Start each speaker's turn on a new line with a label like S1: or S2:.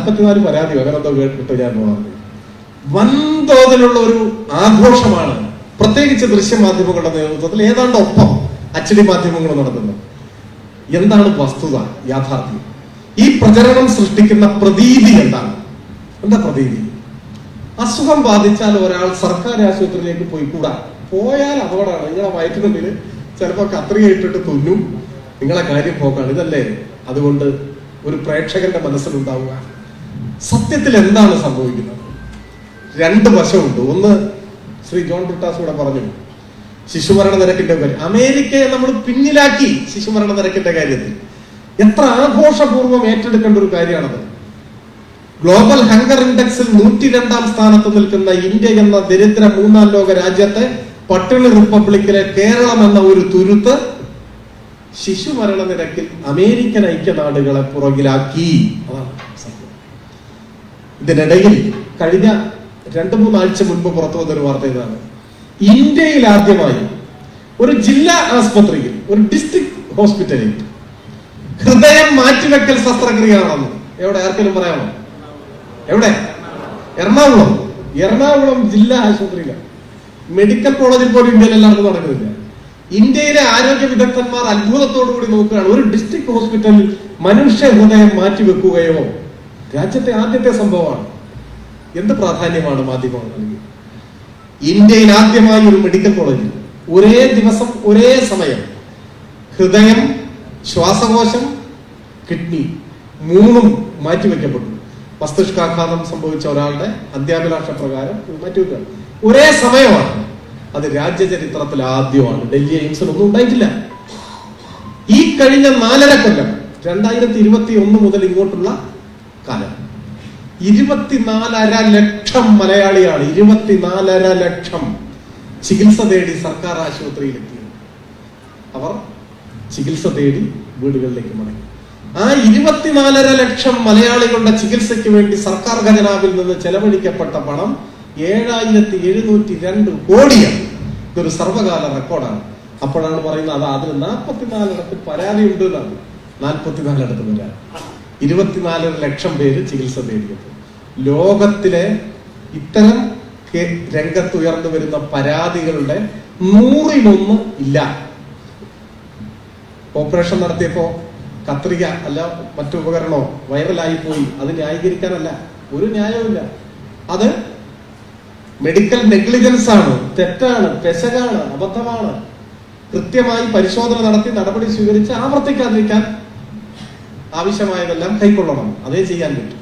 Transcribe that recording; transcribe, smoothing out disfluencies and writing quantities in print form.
S1: 44 പരാതിയോ അങ്ങനെന്തോ കേട്ടിട്ട് ഞാൻ പറഞ്ഞു. വൻതോതിലുള്ള ഒരു ആഘോഷമാണ്, പ്രത്യേകിച്ച് ദൃശ്യമാധ്യമങ്ങളുടെ നേതൃത്വത്തിൽ ഏതാണ്ട് ഒപ്പം അച്ചടി മാധ്യമങ്ങൾ നടത്തുന്നത്. എന്താണ് വസ്തുത, യാഥാർത്ഥ്യം? ഈ പ്രചരണം സൃഷ്ടിക്കുന്ന പ്രതീതി എന്താണ്? എന്താ പ്രതീതി? അസുഖം ബാധിച്ചാൽ ഒരാൾ സർക്കാർ ആശുപത്രിയിലേക്ക് പോയിക്കൂടാ, പോയാൽ അപകടമാണ്, നിങ്ങളെ വയറ്റിനുള്ളിൽ ചിലപ്പോൾ കത്രിക ഇട്ടിട്ട് തുന്നും, നിങ്ങളെ കാര്യം പോക്കാണ്. ഇതല്ലേ അതുകൊണ്ട് ഒരു പ്രേക്ഷകന്റെ മനസ്സിലുണ്ടാവുക? സത്യത്തിൽ എന്താണ് സംഭവിക്കുന്നത്? രണ്ട് വശമുണ്ട്. ഒന്ന്, ശ്രീ ജോൺ ബ്രിട്ടാസ് കൂടെ പറഞ്ഞു, ശിശുമരണ നിരക്കിന്റെ കാര്യം അമേരിക്കയെ നമ്മൾ പിന്നിലാക്കി. ശിശുമരണ നിരക്കിന്റെ കാര്യത്തിൽ എത്ര ആഘോഷപൂർവ്വം ഏറ്റെടുക്കേണ്ട ഒരു കാര്യമാണത്. ഗ്ലോബൽ ഹങ്കർ ഇൻഡെക്സിൽ 102 സ്ഥാനത്ത് നിൽക്കുന്ന ഇന്ത്യ എന്ന ദരിദ്ര 3ാം ലോക രാജ്യത്തെ പട്ടിണി റിപ്പബ്ലിക്കിലെ കേരളം എന്ന ഒരു തുരുത്ത് ശിശുമരണ നിരക്കിൽ അമേരിക്കൻ ഐക്യനാടുകളെ പുറകിലാക്കി. അതാണ് സംഭവം. ഇതിനിടയിൽ കഴിഞ്ഞ 2-3 ആഴ്ച മുൻപ് പുറത്തു വന്നൊരു വാർത്ത ഇതാണ്, ഇന്ത്യയിൽ ആദ്യമായി ഒരു ജില്ലാ ആസ്പത്രിയിൽ, ഒരു ഡിസ്ട്രിക്ട് ഹോസ്പിറ്റലിൽ ഹൃദയം മാറ്റിവെക്കൽ ശസ്ത്രക്രിയ നടന്നു. എവിടെ? ആർക്കെങ്കിലും പറയാമോ? എവിടെ? എറണാകുളം ജില്ലാ ആശുപത്രിയിലാണ്. മെഡിക്കൽ കോളേജിൽ പോലും ഇന്ത്യയിൽ എല്ലാവർക്കും നടക്കുന്നില്ല. ഇന്ത്യയിലെ ആരോഗ്യ വിദഗ്ധന്മാർ അത്ഭുതത്തോടുകൂടി നോക്കുകയാണ്, ഒരു ഡിസ്ട്രിക്ട് ഹോസ്പിറ്റലിൽ മനുഷ്യ ഹൃദയം മാറ്റിവെക്കുകയോ. രാജ്യത്തെ ആദ്യത്തെ സംഭവമാണ്. എന്ത് പ്രാധാന്യമാണ് മാധ്യമങ്ങൾ നൽകി? ഇന്ത്യയിൽ ആദ്യമായി ഒരു മെഡിക്കൽ കോളേജിൽ ഒരേ ദിവസം ഒരേ സമയം ഹൃദയം, ശ്വാസകോശം, കിഡ്നി 3ഉം മാറ്റിവെക്കപ്പെട്ടു. മസ്തിഷ്കാഘാതം സംഭവിച്ച ഒരാളുടെ അന്ത്യാഭിലാഷ പ്രകാരം മാറ്റിവെക്കുകയാണ്. ഒരേ സമയമാണ്. അത് രാജ്യചരിത്രത്തിൽ ആദ്യമാണ്. ഡൽഹി എയിംസിൽ ഒന്നും ഉണ്ടായിട്ടില്ല. ഈ കഴിഞ്ഞ 4.5 കൊല്ലം, 2021 മുതൽ ഇങ്ങോട്ടുള്ള കാലം, 24.5 ലക്ഷം മലയാളിയാണ് 24.5 ലക്ഷം ചികിത്സ തേടി സർക്കാർ ആശുപത്രിയിലെത്തി. അവർ ചികിത്സ തേടി വീടുകളിലേക്ക് മടങ്ങി. ആ 24.5 ലക്ഷം മലയാളികളുടെ ചികിത്സയ്ക്ക് വേണ്ടി സർക്കാർ ഖജനാവിൽ നിന്ന് ചെലവഴിക്കപ്പെട്ട പണം 7,702 കോടിയാണ്. ഇതൊരു സർവകാല റെക്കോർഡാണ്. അപ്പോഴാണ് പറയുന്നത് അതിന് 44 പരാതി ഉണ്ട് എന്നാണ്. 44 പരാതി, 24 ലക്ഷം പേര് ചികിത്സ തേടിയത്. ലോകത്തിലെ ഇത്തരം രംഗത്ത് ഉയർന്നു വരുന്ന പരാതികളുടെ 100-1 ഇല്ല. ഓപ്പറേഷൻ നടത്തിയപ്പോ കത്രിക അല്ല മറ്റു ഉപകരണമോ വൈറലായി പോയി, അത് ന്യായീകരിക്കാനല്ല, ഒരു ന്യായവുമില്ല. അത് മെഡിക്കൽ നെഗ്ലിജൻസ് ആണ്, തെറ്റാണ്, പെശകാണ്, അബദ്ധമാണ്. കൃത്യമായി പരിശോധന നടത്തി നടപടി സ്വീകരിച്ച് ആവർത്തിക്കാതിരിക്കാൻ ആവശ്യമായതെല്ലാം കൈക്കൊള്ളണം. അതേ ചെയ്യാൻ പറ്റും.